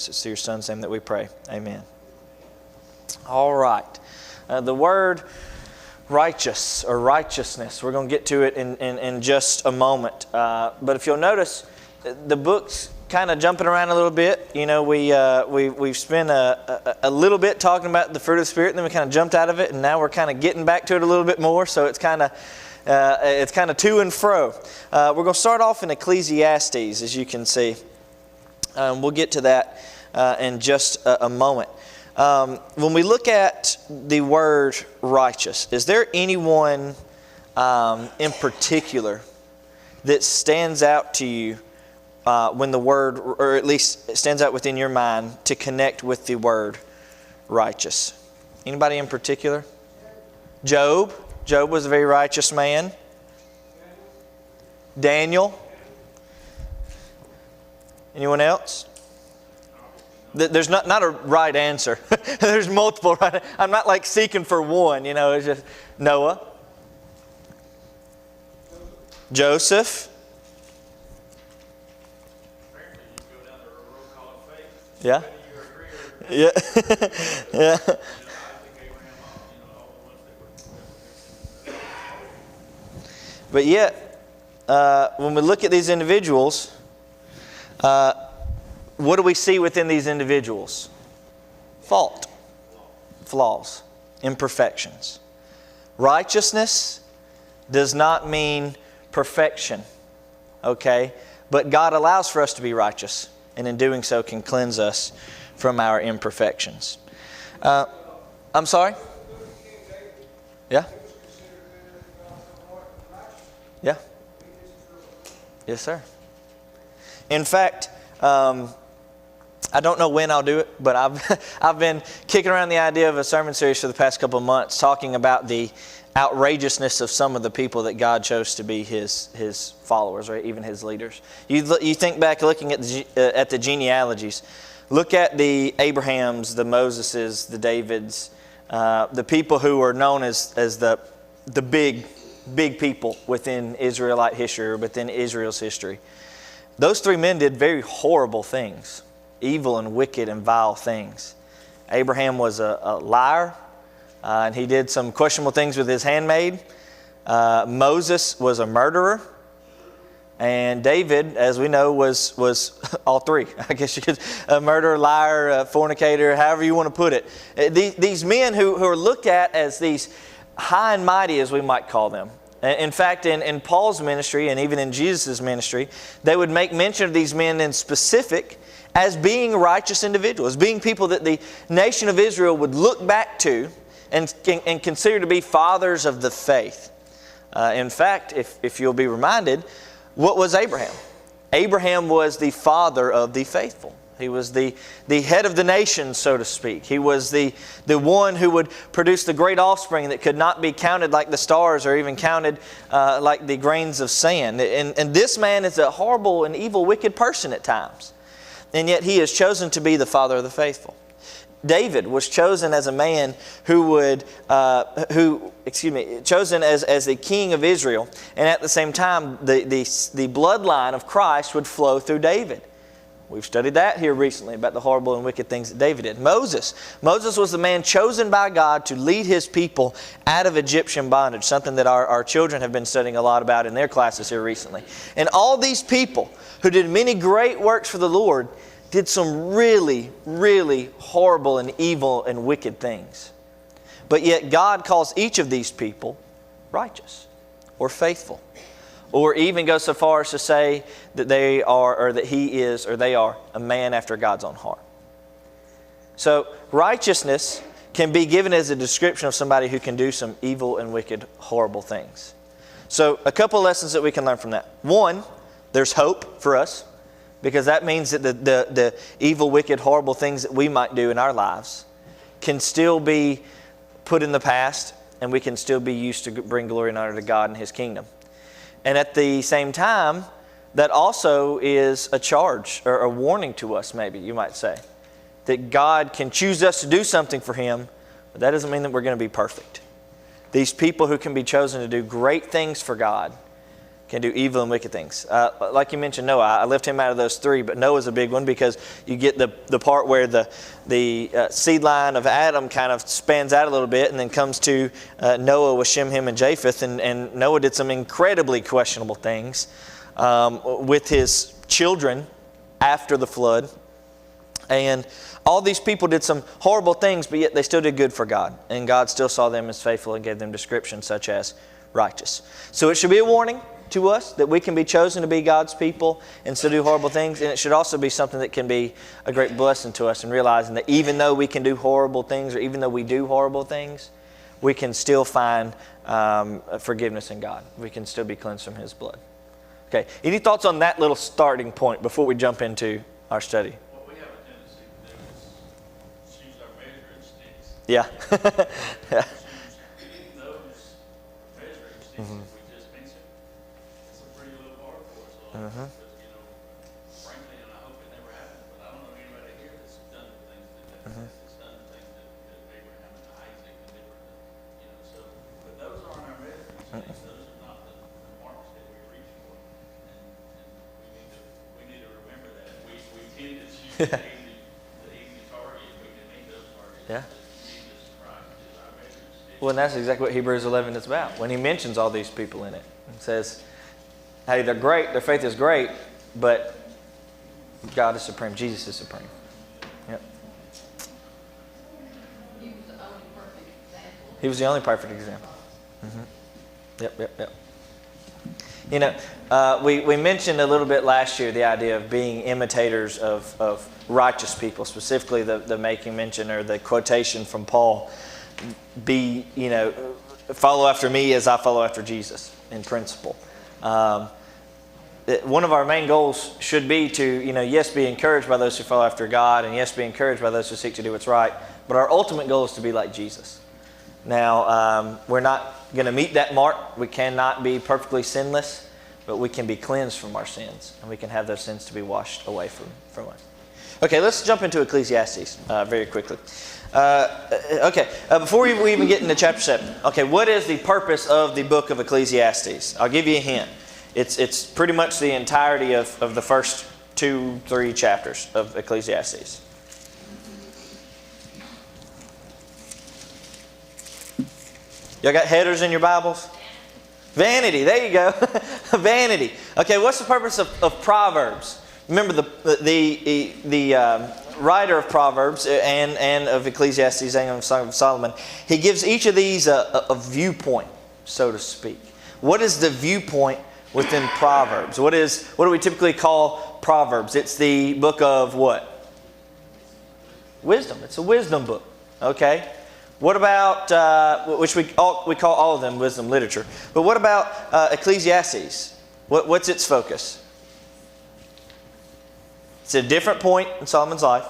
It's through your Son's name that we pray. Amen. All right. The word righteous or righteousness, we're going to get to it in just a moment. But if you'll notice, the book's kind of jumping around a little bit. You know, we've spent a little bit talking about the fruit of the Spirit, and then we kind of jumped out of it, and now we're kind of getting back to it a little bit more. So it's kind of to and fro. We're going to start off in Ecclesiastes, as you can see. We'll get to that in just a moment. When we look at the word righteous, is there anyone in particular that stands out to you when the word, or at least stands out within your mind to connect with the word righteous? Anybody in particular? Job. Job was a very righteous man. Daniel. Anyone else? There's not a right answer. There's multiple right. I'm not like seeking for one, you know. It's just Noah. Joseph. Yeah. Yeah. Yeah. But yet, when we look at these individuals, what do we see within these individuals? Fault, flaws, imperfections. Righteousness does not mean perfection, okay? But God allows for us to be righteous, and in doing so can cleanse us from our imperfections. I'm sorry? Yeah? Yeah? Yes, sir. In fact, I don't know when I'll do it, but I've been kicking around the idea of a sermon series for the past couple of months, talking about the outrageousness of some of the people that God chose to be His followers, or even His leaders. You think back, looking at the genealogies, look at the Abrahams, the Moseses, the Davids, the people who are known as the big people within Israelite history, or within Israel's history. Those three men did very horrible things, evil and wicked and vile things. Abraham was a liar, and he did some questionable things with his handmaid. Moses was a murderer. And David, as we know, was all three. I guess you could, a murderer, liar, a fornicator, however you want to put it. These men who are looked at as these high and mighty, as we might call them. In fact, in Paul's ministry and even in Jesus' ministry, they would make mention of these men in specific as being righteous individuals, being people that the nation of Israel would look back to and consider to be fathers of the faith. In fact, if you'll be reminded, what was Abraham? Abraham was the father of the faithful. He was the head of the nation, so to speak. He was the one who would produce the great offspring that could not be counted like the stars, or even counted like the grains of sand. And this man is a horrible and evil, wicked person at times. And yet he is chosen to be the father of the faithful. David was chosen as a man chosen as the king of Israel. And at the same time, the bloodline of Christ would flow through David. We've studied that here recently, about the horrible and wicked things that David did. Moses was the man chosen by God to lead his people out of Egyptian bondage, something that our children have been studying a lot about in their classes here recently. And all these people who did many great works for the Lord did some really, really horrible and evil and wicked things. But yet God calls each of these people righteous or faithful, or even goes so far as to say that they are, or that he is, or they are a man after God's own heart. So righteousness can be given as a description of somebody who can do some evil and wicked, horrible things. So a couple of lessons that we can learn from that. One, there's hope for us, because that means that the evil, wicked, horrible things that we might do in our lives can still be put in the past, and we can still be used to bring glory and honor to God and His kingdom. And at the same time, that also is a charge or a warning to us, maybe you might say, that God can choose us to do something for Him, but that doesn't mean that we're going to be perfect. These people who can be chosen to do great things for God can do evil and wicked things. Like you mentioned, Noah. I left him out of those three, but Noah's a big one because you get the part where the seed line of Adam kind of spans out a little bit and then comes to Noah with Shem, Ham, and Japheth. And Noah did some incredibly questionable things with his children after the flood. And all these people did some horrible things, but yet they still did good for God. And God still saw them as faithful and gave them descriptions such as righteous. So it should be a warning to us that we can be chosen to be God's people and still do horrible things. And it should also be something that can be a great blessing to us in realizing that even though we can do horrible things, or even though we do horrible things, we can still find forgiveness in God. We can still be cleansed from His blood. Okay, any thoughts on that little starting point before we jump into our study? What we have a tendency to do is choose our measuring sticks. Yeah. Yeah. Choose those measuring sticks that we just mentioned. It's a pretty low bar for us all. Because, frankly, and I hope it never happens, but I don't know anybody here that's done the things that that's done the things that Abraham and Isaac and different, so, but those aren't our measuring sticks. Those are not the marks that we reach for. And we need to remember that. We tend to choose the easy target. We can meet those targets. Yeah. Jesus Christ is our measuring stick. Well, and that's exactly what Hebrews 11 is about. When he mentions all these people in it, it says, hey, they're great, their faith is great, but God is supreme. Jesus is supreme. Yep. He was the only perfect example. Yep. We mentioned a little bit last year the idea of being imitators of righteous people, specifically the making mention or the quotation from Paul, follow after me as I follow after Jesus in principle. One of our main goals should be to, yes, be encouraged by those who follow after God, and yes, be encouraged by those who seek to do what's right, but our ultimate goal is to be like Jesus. Now, we're not going to meet that mark. We cannot be perfectly sinless, but we can be cleansed from our sins, and we can have those sins to be washed away from us. Okay, let's jump into Ecclesiastes very quickly. Before we even get into chapter 7, okay, what is the purpose of the book of Ecclesiastes? I'll give you a hint. It's pretty much the entirety of the first 2-3 chapters of Ecclesiastes. Y'all got headers in your Bibles? Vanity, there you go. Vanity. Okay, what's the purpose of Proverbs? Remember the writer of Proverbs and of Ecclesiastes and Song of Solomon, he gives each of these a viewpoint, so to speak. What is the viewpoint within Proverbs? What do we typically call Proverbs? It's the book of what? Wisdom. It's a wisdom book. Okay. What about, which we call all of them wisdom literature, but what about Ecclesiastes? What's its focus? It's a different point in Solomon's life.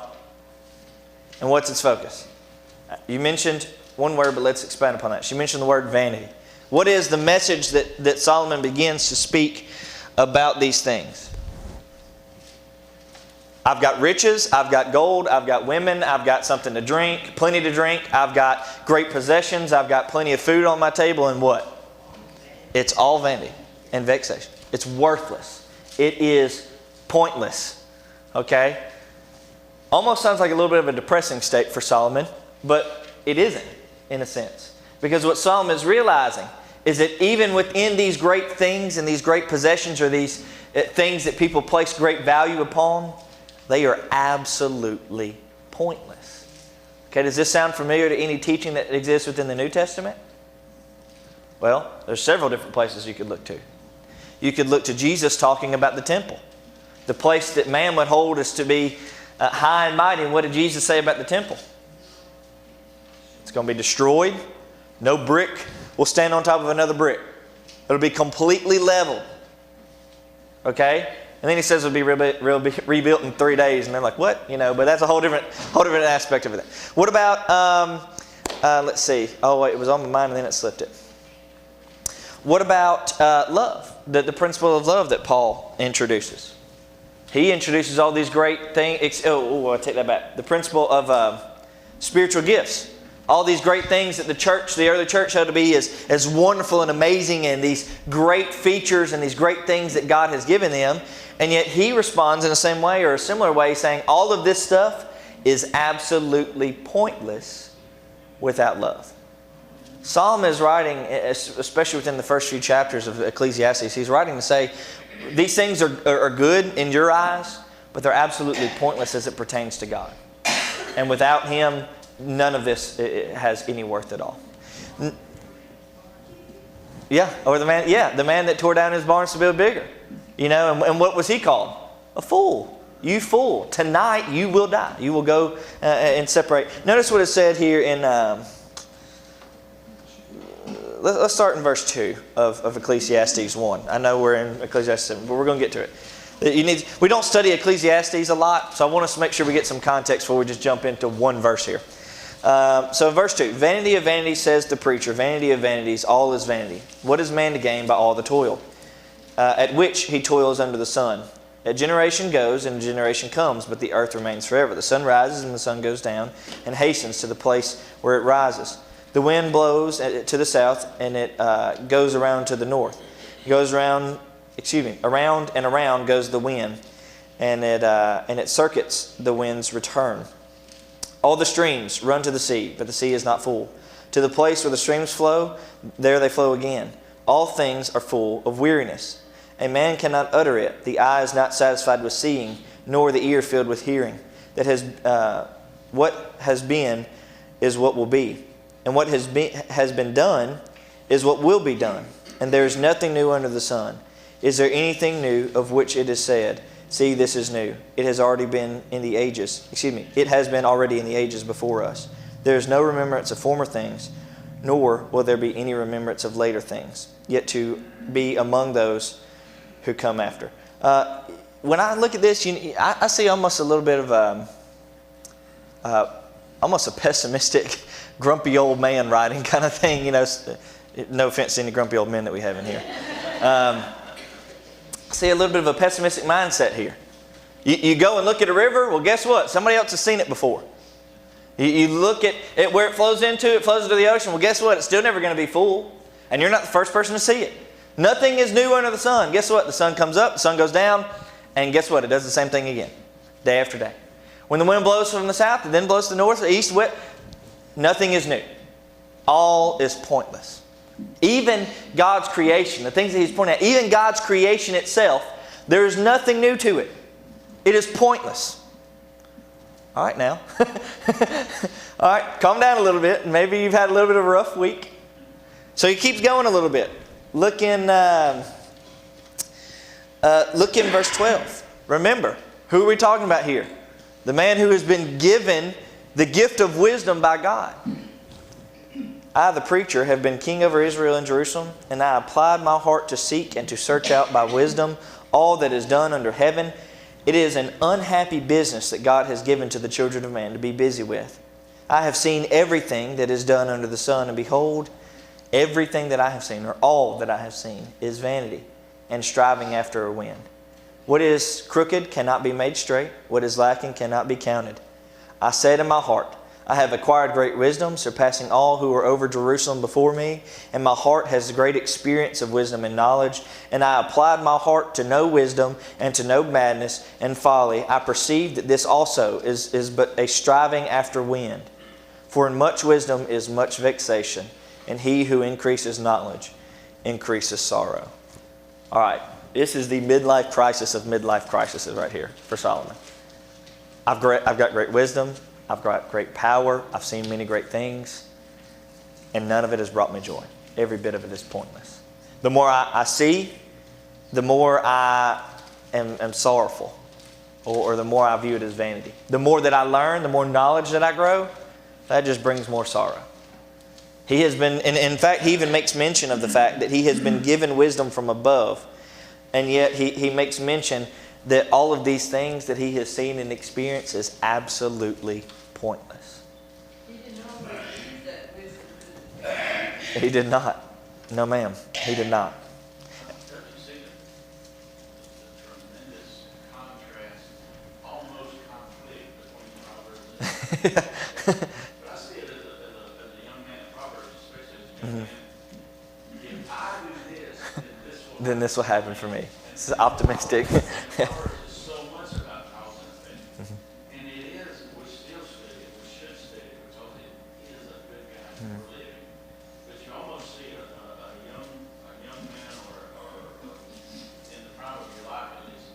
And what's its focus? You mentioned one word, but let's expand upon that. She mentioned the word vanity. What is the message that Solomon begins to speak about these things? I've got riches, I've got gold, I've got women, I've got something to drink, plenty to drink, I've got great possessions, I've got plenty of food on my table, and what? It's all vanity and vexation. It's worthless. It is pointless. Okay? Almost sounds like a little bit of a depressing state for Solomon, but it isn't, in a sense. Because what Solomon is realizing is that even within these great things and these great possessions or these things that people place great value upon, they are absolutely pointless. Okay, does this sound familiar to any teaching that exists within the New Testament? Well, there's several different places you could look to. You could look to Jesus talking about the temple. The place that man would hold is to be high and mighty. And what did Jesus say about the temple? It's going to be destroyed. No brick will stand on top of another brick. It'll be completely leveled. Okay? And then he says it'll be rebuilt in 3 days. And they're like, what? But that's a whole different aspect of it. What about, let's see. Oh, wait, it was on my mind and then it slipped it. What about love? The principle of love that Paul introduces. He introduces all these great things. I take that back. The principle of spiritual gifts. All these great things that the early church held to be as wonderful and amazing, and these great features and these great things that God has given them. And yet he responds in the same way or a similar way, saying all of this stuff is absolutely pointless without love. Solomon is writing, especially within the first few chapters of Ecclesiastes, he's writing to say these things are good in your eyes, but they're absolutely pointless as it pertains to God. And without Him, none of this has any worth at all. Yeah, or the man that tore down his barns to build bigger. You know, and what was he called? A fool. You fool. Tonight you will die. You will go and separate. Notice what it said here in... let's start in verse 2 of Ecclesiastes 1. I know we're in Ecclesiastes 7, but we're going to get to it. We don't study Ecclesiastes a lot, so I want us to make sure we get some context before we just jump into one verse here. So verse 2, vanity of vanities, says the preacher, vanity of vanities, all is vanity. What is man to gain by all the toil, at which he toils under the sun? A generation goes and a generation comes, but the earth remains forever. The sun rises and the sun goes down and hastens to the place where it rises. The wind blows to the south and it goes around to the north. It goes around and around goes the wind, and it circuits the wind's return. All the streams run to the sea, but the sea is not full. To the place where the streams flow, there they flow again. All things are full of weariness. A man cannot utter it. The eye is not satisfied with seeing, nor the ear filled with hearing. What has been is what will be, and what has been done is what will be done. And there is nothing new under the sun. Is there anything new of which it is said, see, this is new? It has already been in the ages. It has been already in the ages before us. There is no remembrance of former things, nor will there be any remembrance of later things, yet to be among those who come after. When I look at this, I see almost a little bit of almost a pessimistic, grumpy old man writing kind of thing. You know, no offense to any grumpy old men that we have in here. I see a little bit of a pessimistic mindset here. You go and look at a river. Well, guess what? Somebody else has seen it before. You look at where it flows into the ocean. Well, guess what? It's still never going to be full. And you're not the first person to see it. Nothing is new under the sun. Guess what? The sun comes up, the sun goes down, and guess what? It does the same thing again, day after day. When the wind blows from the south, it then blows to the north, the east, west, nothing is new. All is pointless. Even God's creation, the things that He's pointing out, even God's creation itself, there is nothing new to it. It is pointless. All right now. All right, calm down a little bit. Maybe you've had a little bit of a rough week. So he keeps going a little bit. Look in verse 12. Remember, who are we talking about here? The man who has been given the gift of wisdom by God. I, the preacher, have been king over Israel and Jerusalem, and I applied my heart to seek and to search out by wisdom all that is done under heaven. It is an unhappy business that God has given to the children of man to be busy with. I have seen everything that is done under the sun, and behold, everything that I have seen, or all that I have seen, is vanity and striving after a wind. What is crooked cannot be made straight. What is lacking cannot be counted. I said in my heart, I have acquired great wisdom, surpassing all who were over Jerusalem before me, and my heart has great experience of wisdom and knowledge, and I applied my heart to know wisdom and to know madness and folly. I perceived that this also is but a striving after wind. For in much wisdom is much vexation, and he who increases knowledge increases sorrow. All right, this is the midlife crisis of midlife crises right here for Solomon. I've got great wisdom. I've got great power. I've seen many great things. And none of it has brought me joy. Every bit of it is pointless. The more I see, the more I am sorrowful. Or the more I view it as vanity. The more that I learn, the more knowledge that I grow, that just brings more sorrow. He has been, and in fact, he even makes mention of the fact that he has been given wisdom from above. And yet he makes mention that all of these things that he has seen and experienced is absolutely pointless. He did not use that wisdom. He did not. No, ma'am. He did not. Don't you see the tremendous contrast, almost conflict between Proverbs and But I see it as And if I do this, Then this will happen for me. This is optimistic. Proverbs is so much about cause and effect. And it is, we still study it, we should study it, because it is a good guide for living. But you almost see a young man or in the prime of your life at least,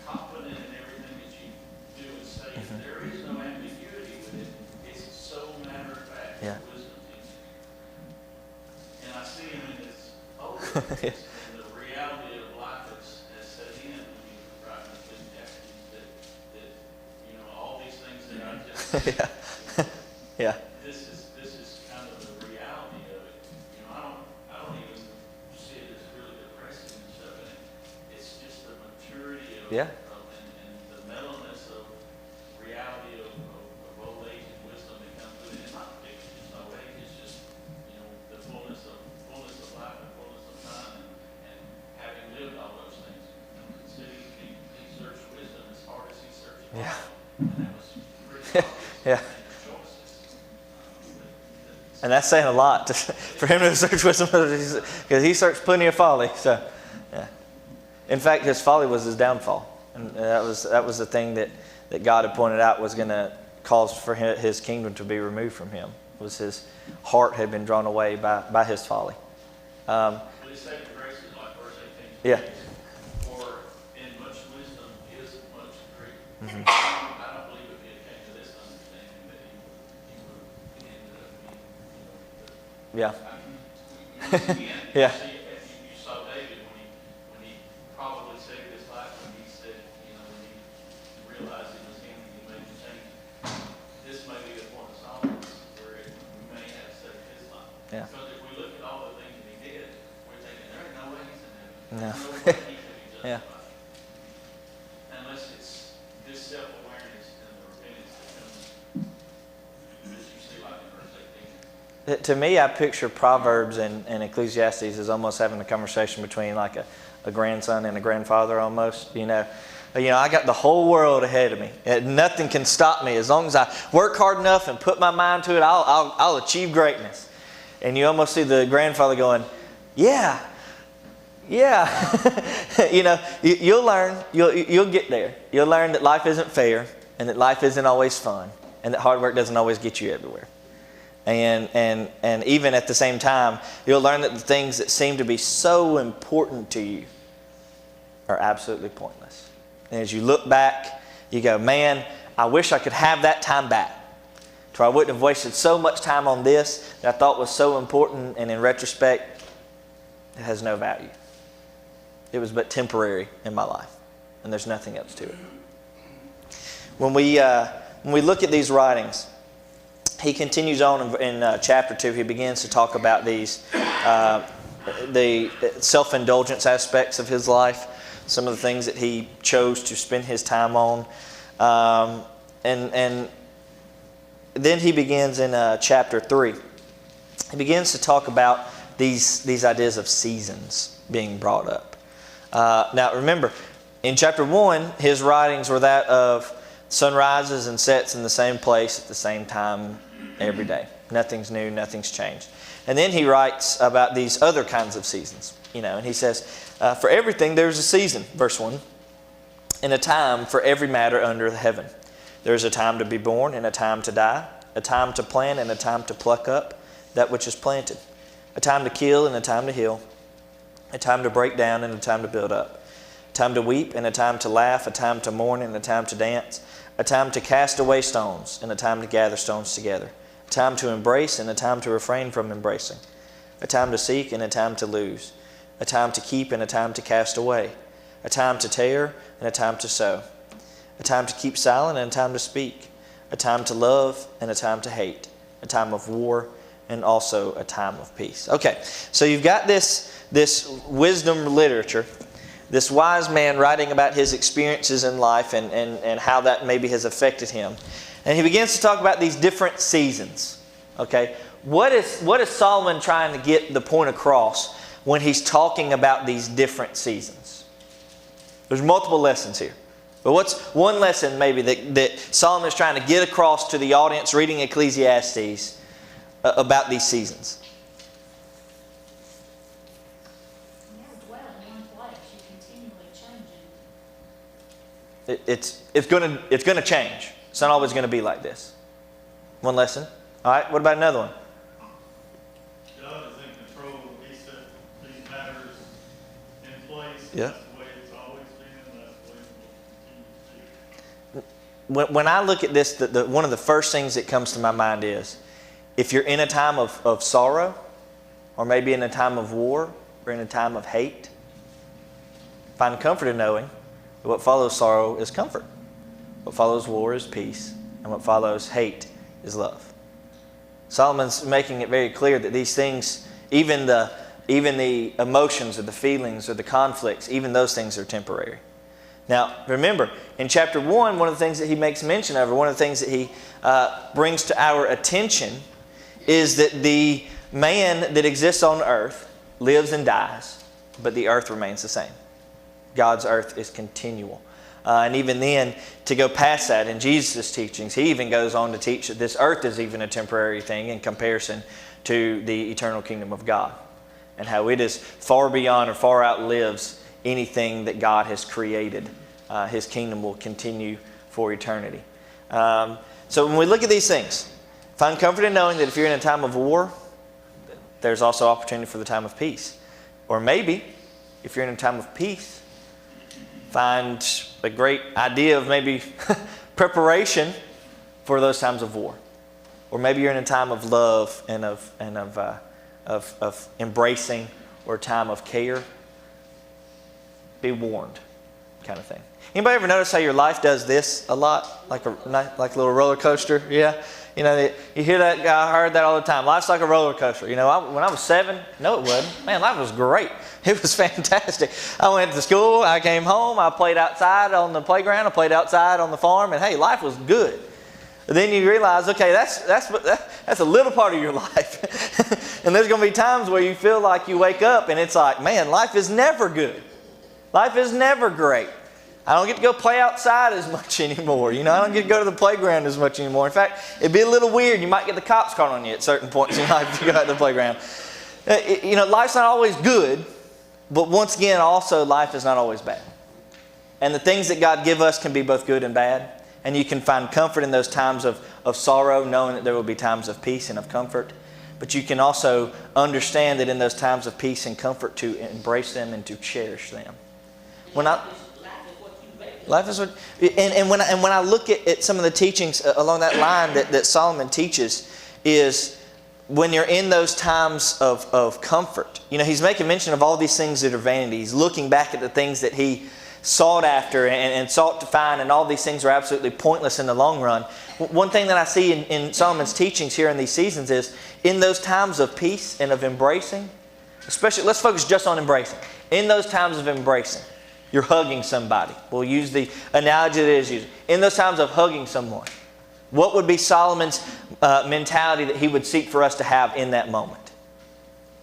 confident in everything that you do and say. There is no ambiguity with it. It's so matter of fact. Yeah. Wisdom teaching. And I see him in this older and the reality of life has set in when you write in Ecclesiastes that all these things that I just Yeah. this is kind of the reality of it. I don't even see it as really depressing and stuff. And it's just the maturity of, Yeah. and the mellowness of reality of old age and wisdom that comes with it. And not particularly just old age, it's just the fullness of life and fullness of time and having lived all those things. Considering he searched wisdom as hard as he searched Yeah. life. And that was pretty obvious. Yeah. in his choices. And that's saying a lot for him to search wisdom, because he searched plenty of folly. So, yeah. In fact, his folly was his downfall, and that was the thing that God had pointed out was going to cause for his kingdom to be removed from him. Was his heart had been drawn away by his folly. But his saving grace is like verse 18. Yeah. For in much wisdom is much grief. I don't believe if he had came to this understanding that he ended up being, Yeah. yeah. Yeah. You saw David when he probably saved his life when he said, when he realized it was him and he made the change. This may be the point of Solomon's where we may have saved his life. Yeah. Because if we look at all the things that he did, we're thinking there ain't no way he's in heaven. No. There's no way he could be justified. Yeah. Unless it's this self-awareness and the repentance that comes, as you see like in verse 18. To me, I picture Proverbs and Ecclesiastes as almost having a conversation between like a grandson and a grandfather almost. I got the whole world ahead of me. Nothing can stop me. As long as I work hard enough and put my mind to it, I'll achieve greatness. And you almost see the grandfather going, yeah. You'll learn. You'll get there. You'll learn that life isn't fair and that life isn't always fun and that hard work doesn't always get you everywhere. And even at the same time, you'll learn that the things that seem to be so important to you are absolutely pointless. And as you look back, you go, man, I wish I could have that time back. To where I wouldn't have wasted so much time on this that I thought was so important, and in retrospect, it has no value. It was but temporary in my life, and there's nothing else to it. When we look at these writings, he continues on in chapter 2. He begins to talk about these, the self-indulgence aspects of his life, some of the things that he chose to spend his time on. And then he begins in chapter 3. He begins to talk about these ideas of seasons being brought up. Now remember, in chapter 1, his writings were that of sun rises and sets in the same place at the same time every day. Nothing's new, nothing's changed. And then he writes about these other kinds of seasons. And he says, for everything there's a season, verse 1, and a time for every matter under the heaven. There's a time to be born and a time to die, a time to plant and a time to pluck up that which is planted, a time to kill and a time to heal, a time to break down and a time to build up, a time to weep and a time to laugh, a time to mourn and a time to dance, a time to cast away stones and a time to gather stones together, a time to embrace and a time to refrain from embracing, a time to seek and a time to lose, a time to keep and a time to cast away, a time to tear and a time to sow, a time to keep silent and a time to speak, a time to love and a time to hate, a time of war and also a time of peace. Okay, so you've got this wisdom literature, this wise man writing about his experiences in life and how that maybe has affected him. And he begins to talk about these different seasons. Okay, what is Solomon trying to get the point across when he's talking about these different seasons? There's multiple lessons here. But what's one lesson maybe that Solomon is trying to get across to the audience reading Ecclesiastes about these seasons? It's gonna change. It's not always gonna be like this. One lesson. All right. What about another one? God is in control. He set these matters in place. Yeah. That's the way it's always been, and that's the way it will continue to be. When I look at this, one of the first things that comes to my mind is, if you're in a time of sorrow, or maybe in a time of war, or in a time of hate, find comfort in knowing that what follows sorrow is comfort. What follows war is peace, and what follows hate is love. Solomon's making it very clear that these things, even the emotions or the feelings or the conflicts, even those things are temporary. Now, remember, in chapter 1, one of the things that he makes mention of, or one of the things that he brings to our attention, is that the man that exists on earth lives and dies, but the earth remains the same. God's earth is continual. And even then, to go past that, in Jesus' teachings, he even goes on to teach that this earth is even a temporary thing in comparison to the eternal kingdom of God, and how it is far beyond or far outlives anything that God has created. His kingdom will continue for eternity. So when we look at these things, find comfort in knowing that if you're in a time of war, there's also opportunity for the time of peace. Or maybe, if you're in a time of peace, find a great idea of maybe preparation for those times of war. Or maybe you're in a time of love and of embracing, or a time of care. Be warned, kind of thing. Anybody ever notice how your life does this a lot, like a little roller coaster? Yeah, you know, you hear that guy. I heard that all the time. Life's like a roller coaster. You know, when I was 7, no, it wasn't. Man, life was great. It was fantastic. I went to school. I came home. I played outside on the playground. I played outside on the farm, and hey, life was good. But then you realize, okay, that's a little part of your life, and there's going to be times where you feel like you wake up and it's like, man, life is never good. Life is never great. I don't get to go play outside as much anymore. You know, I don't get to go to the playground as much anymore. In fact, it'd be a little weird. You might get the cops caught on you at certain points in life if you go out to the playground. You know, life's not always good, but once again, also, life is not always bad. And the things that God give us can be both good and bad. And you can find comfort in those times of sorrow, knowing that there will be times of peace and of comfort. But you can also understand that in those times of peace and comfort, to embrace them and to cherish them. Life is what, and when I look at some of the teachings along that line that Solomon teaches, is when you're in those times of comfort. You know, he's making mention of all these things that are vanity. He's looking back at the things that he sought after and sought to find, and all these things are absolutely pointless in the long run. One thing that I see in Solomon's teachings here in these seasons is, in those times of peace and of embracing, especially, let's focus just on embracing. In those times of embracing, you're hugging somebody. We'll use the analogy that is used. In those times of hugging someone, what would be Solomon's mentality that he would seek for us to have in that moment?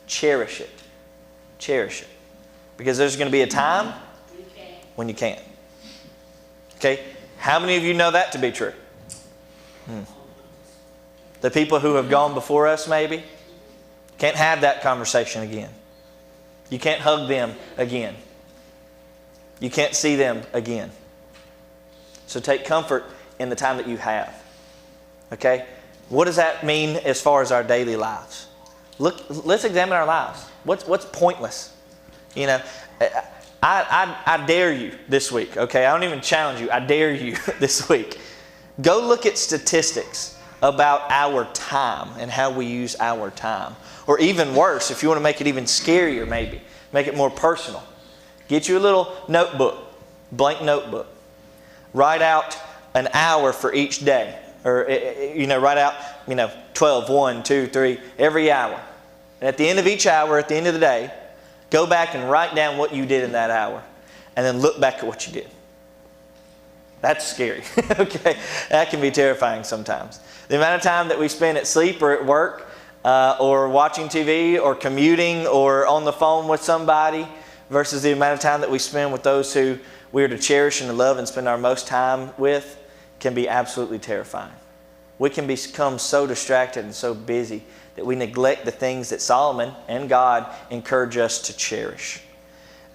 Cherish it. Cherish it. Because there's going to be a time when you can't. Okay? How many of you know that to be true? The people who have gone before us, maybe, can't have that conversation again. You can't hug them again. You can't see them again. So take comfort in the time that you have. Okay? What does that mean as far as our daily lives? Let's examine our lives. What's pointless? You know, I dare you this week, okay? I don't even challenge you. I dare you this week. Go look at statistics about our time and how we use our time. Or even worse, if you want to make it even scarier maybe, make it more personal. Get you a little notebook, blank notebook. Write out an hour for each day. Or, you know, write out, 12, 1, 2, 3, every hour. And at the end of each hour, at the end of the day, go back and write down what you did in that hour. And then look back at what you did. That's scary, okay? That can be terrifying sometimes. The amount of time that we spend at sleep or at work, or watching TV, or commuting, or on the phone with somebody, versus the amount of time that we spend with those who we are to cherish and to love and spend our most time with, can be absolutely terrifying. We can become so distracted and so busy that we neglect the things that Solomon and God encourage us to cherish.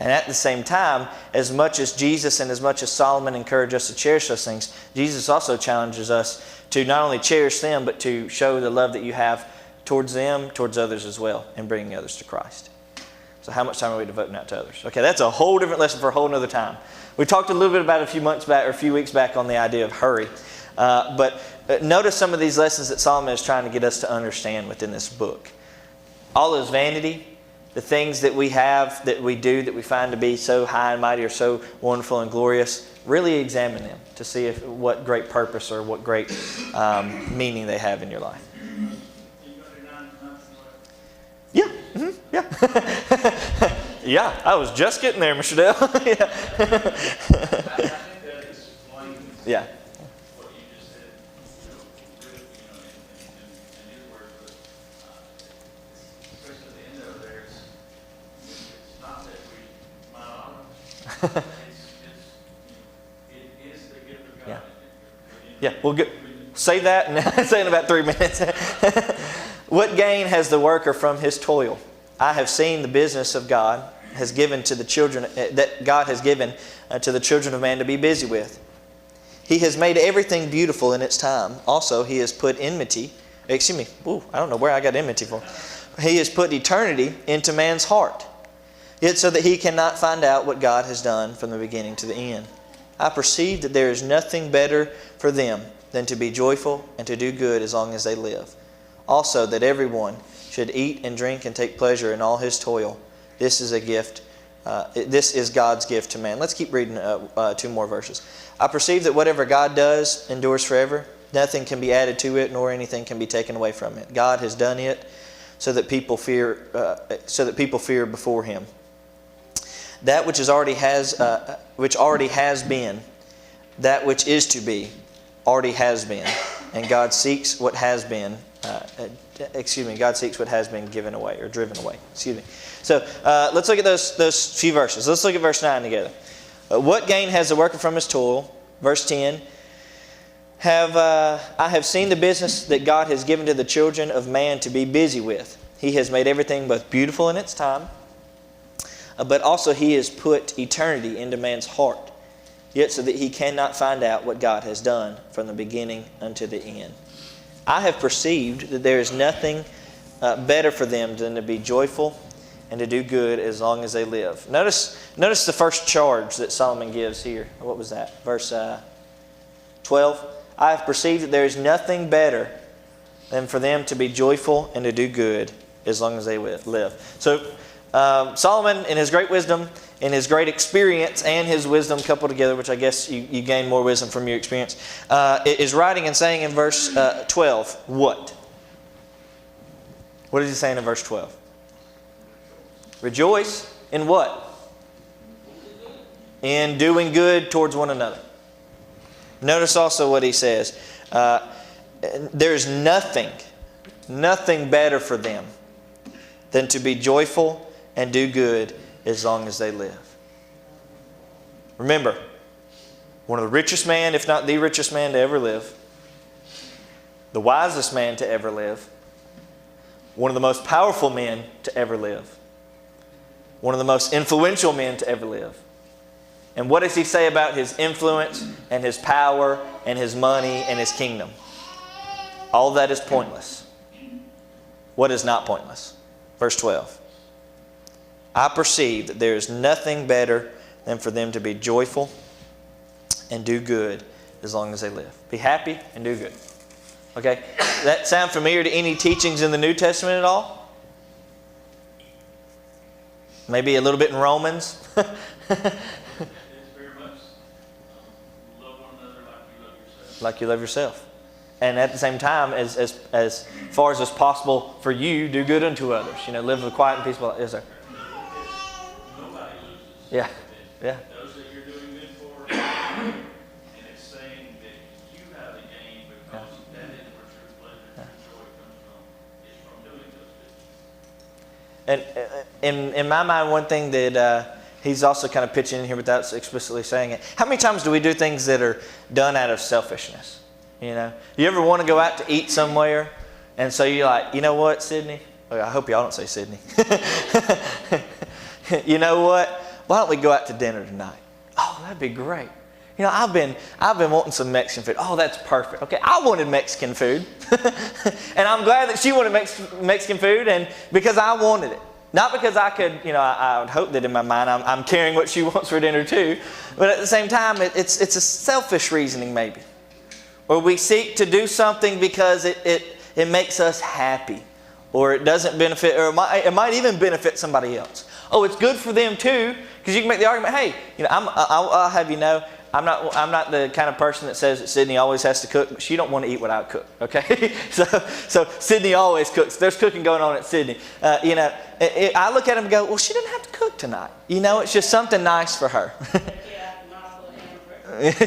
And at the same time, as much as Jesus and as much as Solomon encouraged us to cherish those things, Jesus also challenges us to not only cherish them, but to show the love that you have towards them, towards others as well, and bringing others to Christ. So how much time are we devoting out to others? Okay, that's a whole different lesson for a whole other time. We talked a little bit about it a few months back, or a few weeks back, on the idea of hurry. But notice some of these lessons that Solomon is trying to get us to understand within this book. All is vanity. The things that we have, that we do, that we find to be so high and mighty or so wonderful and glorious, really examine them to see what great purpose or what great meaning they have in your life. Yeah. Mm-hmm. Yeah. Yeah. I was just getting there, Mr. Dale. Yeah. I think that explains Yeah. what you just said, really, in his words, but especially at the end of there, it's not that we might honor. It is the gift of God. Yeah. Well, good. Say that and say it in about 3 minutes. What gain has the worker from his toil? I have seen the business of God has given to the children, that God has given to the children of man to be busy with. He has made everything beautiful in its time. Also, He has put enmity. Excuse me. Ooh, I don't know where I got enmity from. He has put eternity into man's heart, yet so that he cannot find out what God has done from the beginning to the end. I perceive that there is nothing better for them than to be joyful and to do good as long as they live. Also, that everyone should eat and drink and take pleasure in all his toil. This is a gift. This is God's gift to man. Let's keep reading 2 more verses. I perceive that whatever God does endures forever. Nothing can be added to it, nor anything can be taken away from it. God has done it so that people fear. Before Him. That which already has been, that which is to be, already has been, and God seeks what has been. God seeks what has been given away or driven away. Excuse me. So let's look at those few verses. Let's look at verse 9 together. What gain has the worker from his toil? Verse 10. I have seen the business that God has given to the children of man to be busy with. He has made everything both beautiful in its time, but also He has put eternity into man's heart, yet so that he cannot find out what God has done from the beginning unto the end. I have perceived that there is nothing better for them than to be joyful and to do good as long as they live. Notice the first charge that Solomon gives here. What was that? Verse 12. I have perceived that there is nothing better than for them to be joyful and to do good as long as they live. So Solomon, in his great wisdom, in his great experience and his wisdom coupled together, which I guess you gain more wisdom from your experience, is writing and saying in verse 12, what? What is he saying in verse 12? Rejoice in what? In doing good towards one another. Notice also what he says. There's nothing better for them than to be joyful and do good as long as they live. Remember, one of the richest man, if not the richest man to ever live, the wisest man to ever live, one of the most powerful men to ever live, one of the most influential men to ever live. And what does he say about his influence and his power and his money and his kingdom? All that is pointless. What is not pointless? Verse 12. I perceive that there is nothing better than for them to be joyful and do good as long as they live. Be happy and do good. Okay? Does that sound familiar to any teachings in the New Testament at all? Maybe a little bit in Romans. It's very much love one another like you love yourself. Like you love yourself. And at the same time, as far as it's possible for you, do good unto others. Live with quiet and peaceful life. Yes, sir. Nobody loses. Yeah. Yeah. Those that you're doing good for, and it's saying that you have the gain because that is where true pleasure and joy comes from. It's from doing those good. And in my mind, one thing that he's also kind of pitching in here without explicitly saying it. How many times do we do things that are done out of selfishness? You ever want to go out to eat somewhere, and so you're like, you know what, Sydney? I hope y'all don't say Sydney. You know what? why don't we go out to dinner tonight? Oh, that'd be great. You know, I've been wanting some Mexican food. Oh, that's perfect. Okay, I wanted Mexican food. And I'm glad that she wanted Mexican food, and because I wanted it. Not because I could, you know, I would hope that in my mind I'm carrying what she wants for dinner too. But at the same time, it's a selfish reasoning maybe. Or we seek to do something because it makes us happy. Or it doesn't benefit, or it might even benefit somebody else. Oh, it's good for them too, because you can make the argument, hey, you know, I'll have you know, I'm not the kind of person that says that Sydney always has to cook, but she don't want to eat what I cook, okay? so Sydney always cooks. There's cooking going on at Sydney. You know, I look at him and go, well, she didn't have to cook tonight. You know, it's just something nice for her.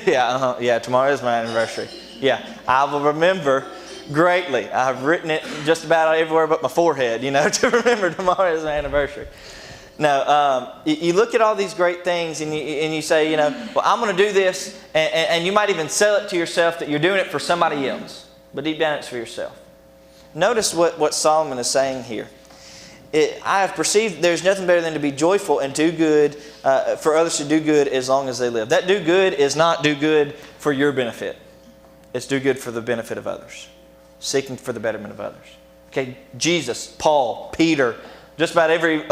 Yeah, tomorrow is my anniversary. Yeah, I will remember greatly. I've written it just about everywhere but my forehead, you know, to remember tomorrow is my anniversary. No, you look at all these great things and you say, you know, well, I'm going to do this, and you might even sell it to yourself that you're doing it for somebody else. But deep down, it's for yourself. Notice what Solomon is saying here. I have perceived there's nothing better than to be joyful and do good, for others to do good as long as they live. That do good is not do good for your benefit. It's do good for the benefit of others. Seeking for the betterment of others. Okay, Jesus, Paul, Peter, just about every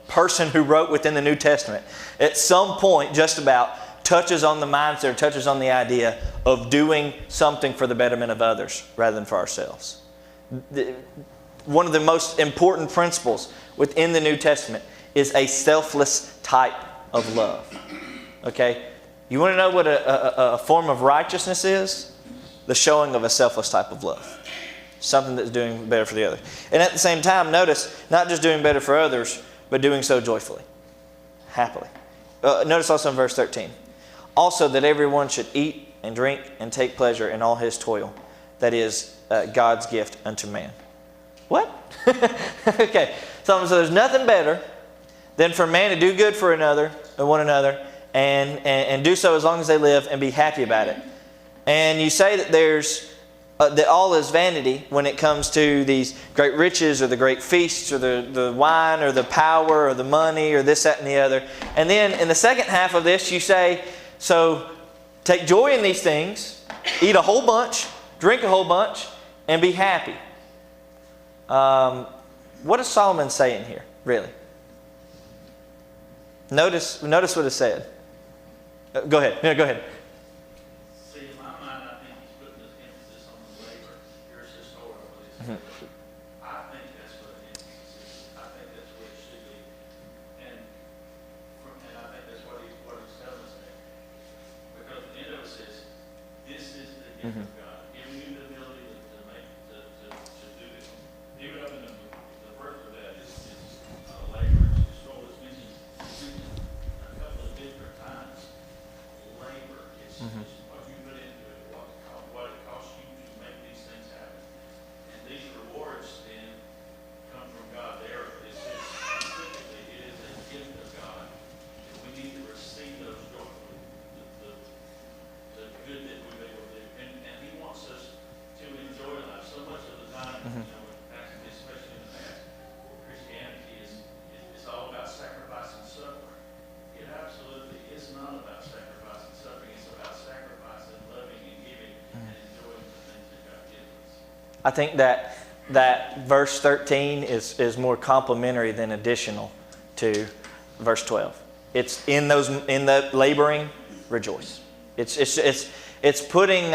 person who wrote within the New Testament, at some point just about touches on the mindset, touches on the idea of doing something for the betterment of others rather than for ourselves. One of the most important principles within the New Testament is a selfless type of love. Okay? You want to know what a form of righteousness is? The showing of a selfless type of love. Something that's doing better for the other. And at the same time, notice, not just doing better for others, but doing so joyfully, happily. Notice also in verse 13. Also that everyone should eat and drink and take pleasure in all his toil. That is God's gift unto man. What? Okay. So there's nothing better than for man to do good for one another, and do so as long as they live and be happy about it. And you say that that all is vanity when it comes to these great riches or the great feasts or the wine or the power or the money or this, that, and the other. And then in the second half of this you say, so take joy in these things, eat a whole bunch, drink a whole bunch, and be happy. What is Solomon saying here, really? Notice what it said. Go ahead. No, go ahead. I think that's what it is. I think that's what it should be. And I think that's what he's telling us there. Because the end of it says, this is the gift of God. Giving you the ability to do this. Even up in the first of that, this is labor. It's mentioned a couple of different times. Labor is what you put into it, what it costs you to make these things happen. These rewards then come from God. Specifically, it is a gift of God. And we need to receive those joyfully, the good that we've been able to do. And He wants us to enjoy life. So much of the time, especially in the past, Christianity is all about sacrifice and suffering. It absolutely is not about sacrifice and suffering. It's about sacrifice and loving and giving and enjoying the things that God gives us. I think that verse 13 is more complementary than additional to verse 12. It's in the laboring, rejoice. It's putting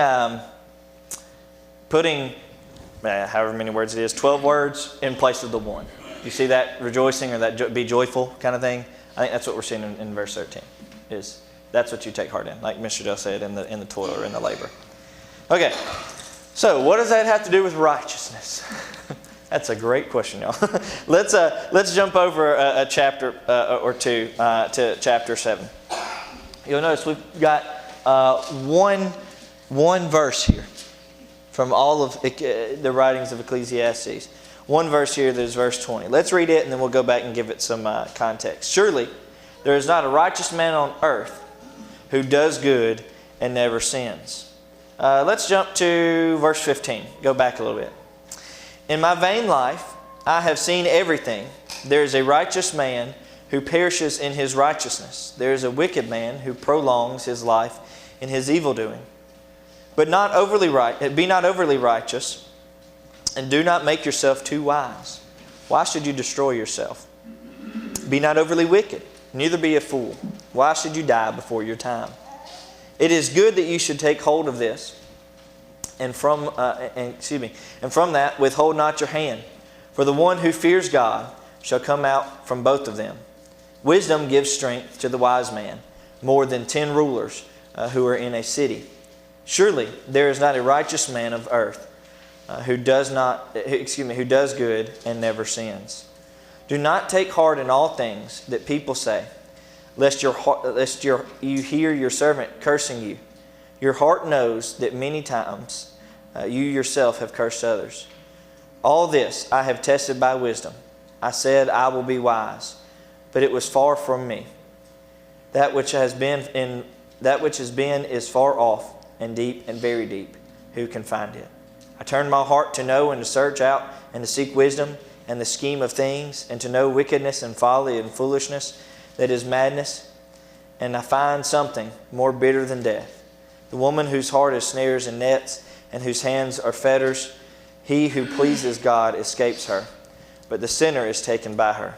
however many words it is, 12 words in place of the one. You see that rejoicing or that be joyful kind of thing? I think that's what we're seeing in verse 13. That's what you take heart in, like Mr. Dell said, in the toil or in the labor. Okay. So, what does that have to do with righteousness? That's a great question, y'all. Let's jump over a chapter or two to chapter 7. You'll notice we've got one verse here from all of the writings of Ecclesiastes. One verse here that is verse 20. Let's read it and then we'll go back and give it some context. Surely there is not a righteous man on earth who does good and never sins. Let's jump to verse 15. Go back a little bit. In my vain life, I have seen everything. There is a righteous man who perishes in his righteousness. There is a wicked man who prolongs his life in his evil doing. But be not overly righteous, and do not make yourself too wise. Why should you destroy yourself? Be not overly wicked, neither be a fool. Why should you die before your time? It is good that you should take hold of this, and from that withhold not your hand. For the one who fears God shall come out from both of them. Wisdom gives strength to the wise man, more than 10 rulers who are in a city. Surely there is not a righteous man of earth who does good and never sins. Do not take heart in all things that people say, lest you hear your servant cursing you. Your heart knows that many times you yourself have cursed others. All this I have tested by wisdom. I said, I will be wise, but it was far from me. That which has been is far off, and deep and very deep. Who can find it? I turned my heart to know and to search out and to seek wisdom and the scheme of things, and to know wickedness and folly and foolishness, that is madness. And I find something more bitter than death. The woman whose heart is snares and nets, and whose hands are fetters, he who pleases God escapes her, but the sinner is taken by her.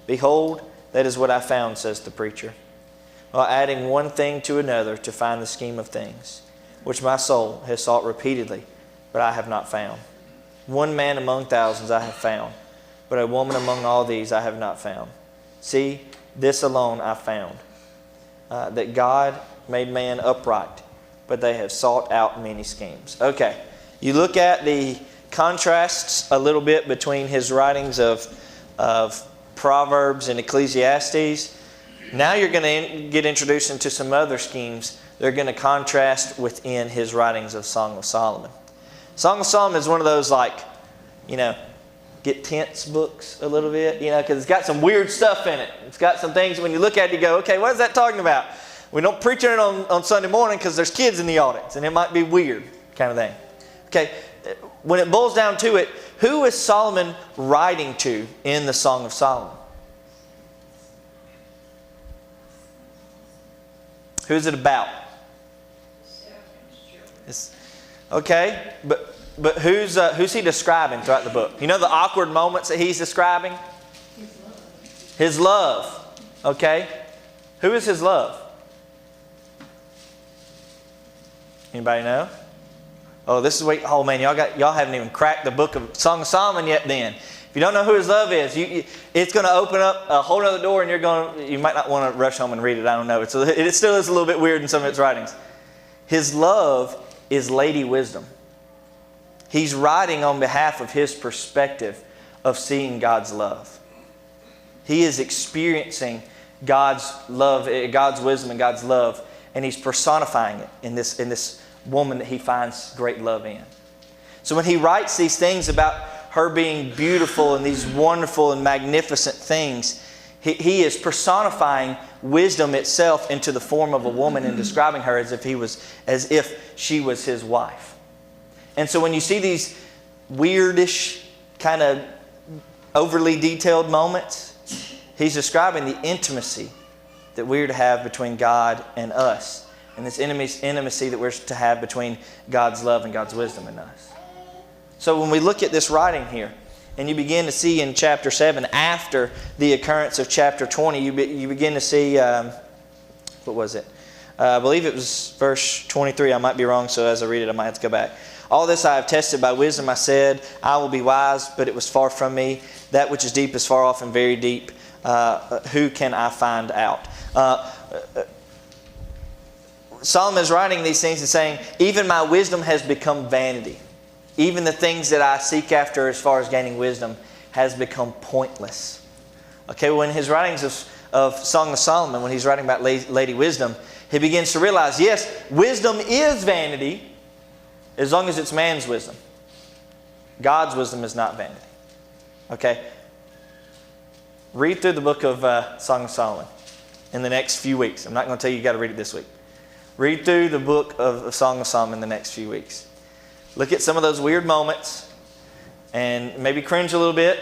Behold, that is what I found, says the preacher, while adding one thing to another to find the scheme of things, which my soul has sought repeatedly, but I have not found. One man among thousands I have found, but a woman among all these I have not found. See, this alone I found, that God made man upright, but they have sought out many schemes. Okay, you look at the contrasts a little bit between his writings of Proverbs and Ecclesiastes. Now you're going to get introduced into some other schemes that are going to contrast within his writings of Song of Solomon. Song of Solomon is one of those, get tense books a little bit, because it's got some weird stuff in it. It's got some things when you look at it, you go, okay, what is that talking about? We don't preach it on Sunday morning because there's kids in the audience, and it might be weird kind of thing. Okay, when it boils down to it, who is Solomon writing to in the Song of Solomon? Who is it about? Okay, but who's he describing throughout the book? You know the awkward moments that he's describing? His love. Okay, who is his love? Anybody know? Oh, this is what. Oh man, y'all haven't even cracked the book of Song of Solomon yet. Then, if you don't know who his love is, it's going to open up a whole other door, and you might not want to rush home and read it. I don't know. It still is a little bit weird in some of its writings. His love is Lady Wisdom. He's writing on behalf of his perspective of seeing God's love. He is experiencing God's love, God's wisdom, and God's love, and he's personifying it in this woman that he finds great love in. So when he writes these things about her being beautiful and these wonderful and magnificent things, he is personifying wisdom itself into the form of a woman and describing her as if she was his wife. And so when you see these weirdish, kind of overly detailed moments, he's describing the intimacy that we're to have between God and us. And this intimacy that we're to have between God's love and God's wisdom in us. So when we look at this writing here, and you begin to see in chapter 7, after the occurrence of chapter 20, you begin to see, what was it? I believe it was verse 23. I might be wrong, so as I read it, I might have to go back. All this I have tested by wisdom. I said, I will be wise, but it was far from me. That which is deep is far off and very deep. Who can I find out? Solomon is writing these things and saying, even my wisdom has become vanity. Even the things that I seek after as far as gaining wisdom has become pointless. Okay, when his writings of Song of Solomon, when he's writing about Lady Wisdom, he begins to realize, yes, wisdom is vanity as long as it's man's wisdom. God's wisdom is not vanity. Okay? Read through the book of Song of Solomon in the next few weeks. I'm not going to tell you got to read it this week. Read through the book of Song of Solomon in the next few weeks. Look at some of those weird moments and maybe cringe a little bit.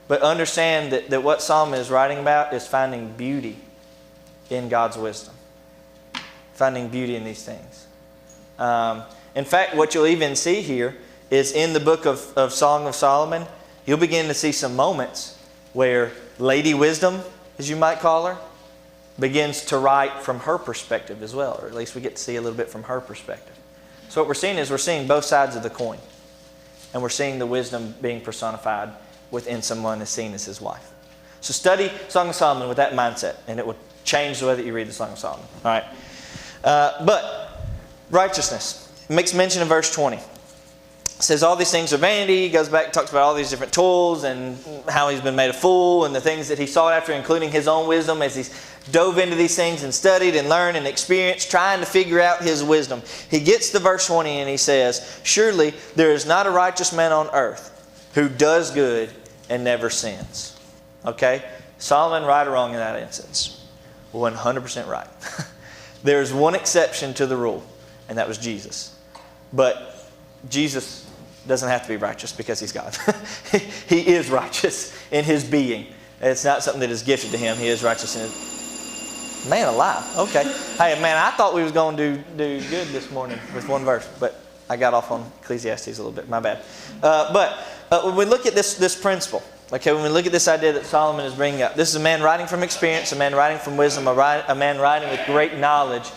But understand that what Solomon is writing about is finding beauty in God's wisdom. Finding beauty in these things. In fact, what you'll even see here is in the book of Song of Solomon, you'll begin to see some moments where Lady Wisdom, as you might call her, begins to write from her perspective as well. Or at least we get to see a little bit from her perspective. So what we're seeing is we're seeing both sides of the coin. And we're seeing the wisdom being personified within someone as seen as his wife. So study Song of Solomon with that mindset, and it will change the way that you read the Song of Solomon. All right. But righteousness. It makes mention in verse 20. It says all these things are vanity. He goes back and talks about all these different tools and how he's been made a fool and the things that he sought after, including his own wisdom as he's dove into these things and studied and learned and experienced, trying to figure out his wisdom. He gets to verse 20 and he says, surely there is not a righteous man on earth who does good and never sins. Okay? Solomon, right or wrong in that instance? 100% right. There's one exception to the rule, and that was Jesus. But Jesus doesn't have to be righteous because he's God. He is righteous in his being. It's not something that is gifted to him. He is righteous in his... Man alive. Okay. Hey, man, I thought we was going to do good this morning with one verse, but I got off on Ecclesiastes a little bit. My bad. But when we look at this principle, okay, when we look at this idea that Solomon is bringing up, this is a man writing from experience, a man writing from wisdom, a man writing with great knowledge.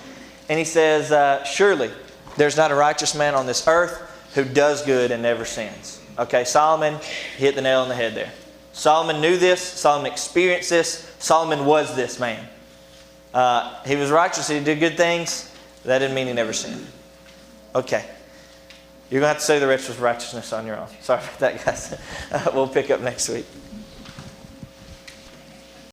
And he says, surely there's not a righteous man on this earth who does good and never sins. Okay, Solomon hit the nail on the head there. Solomon knew this. Solomon experienced this. Solomon was this man. He was righteous. He did good things. That didn't mean he never sinned. Okay. You're going to have to say the rest of righteousness on your own. Sorry about that, guys. We'll pick up next week.